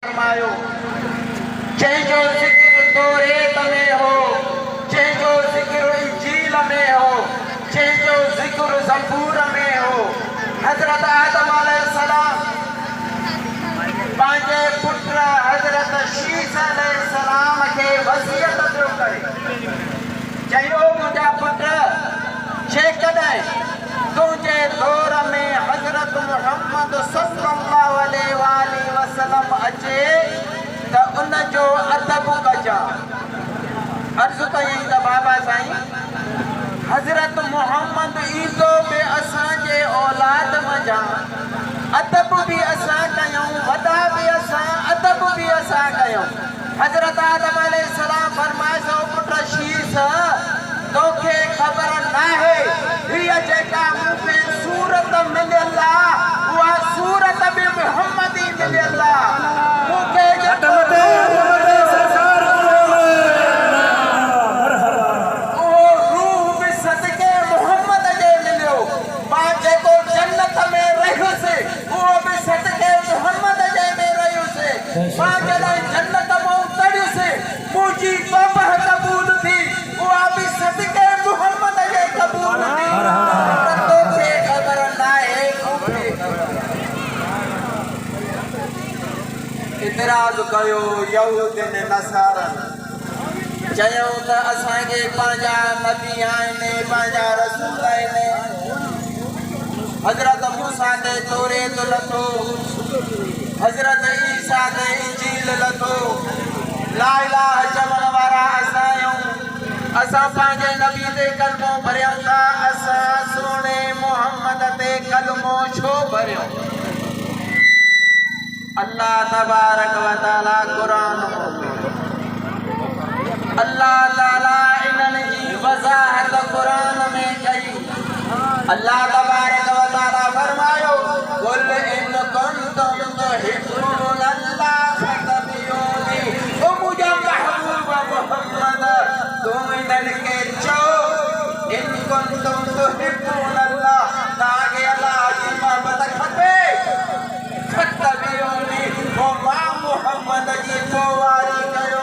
फरमायो जंहिंजो ज़िक्र तौरेत में हो, जंहिंजो ज़िक्र इंजील में हो, जंहिंजो ज़िक्र ज़बूर में हो। हज़रत आदम अलैहिस्सलाम पंहिंजे पुट हज़रत शीस अलैहिस्सलाम खे वसियत पियो करे, चयो मुंहिंजा पुट जेकॾहिं तुंहिंजे दौर में हज़रत मुहम्मद सल्लल्लाहु अलैहि वसल्लम अचे त उन जो अदब कजांइ। अर्ज़ु कयईं त बाबा साईं हज़रत मुहम्मद ईंदो बि असांजे औलाद मंझां, अदब बि असां कयूं, वॾा बि असां, अदब बि असां कयूं। हज़रत आदम अलैहिस्सलाम फरमाए थो पुट शीस तोखे ख़बर नाहे हीअ जेका मूंखे सूरत मिलियल आहे उहा सूरत बि मुहम्मद ई मिलियल आहे। मूंखे जेको उहो रूह बि सदके मुहम्मद जे मिलियो। मां जेको जन्नत में रहियुसि उहो बि सदके मुहम्मद जे में रहियुसि। मां जॾहिं जन्नत मां उतरियुसि मुंहिंजी तौबा क़बूल थी, उहा बि सदके मुहम्मद जे क़बूल थी। तोखे ख़बर नाहे, मूंखे इतराज़ कयो यहूदन नसारनि, चयूं त असांखे पंहिंजा नबी आहिनि, पंहिंजा रसूल आहिनि। हज़रत मूसा ते तौरेत लथो, हज़रत ईसा ते इंजील लथो। ला इलाहा चवण वारा असां आहियूं, असां पंहिंजे नबी ते कलमो भरियूं था, असां सोणे मुहम्मद ते कलमो छो भरियूं? अल्लाह तबारक व तआला क़ुरान अल्लाह ताला इन्हनि जी वज़ाहत क़ुरान में कई। अल्लाह तबारक व तआला फरमायो कुल इन कुंतुम तुहिब्बूनल्लाह फत्तबिऊनी, ओ मुंहिंजा महबूब मुहम्मद तुम इन्हनि खे चओ इन कुंतुम तुहिब्बूनल्लाह, तव्हांखे अल्लाह जी मोहबत खपे, फत्तबिऊनी ओ मां मुहम्मद जी पोवारी कयो।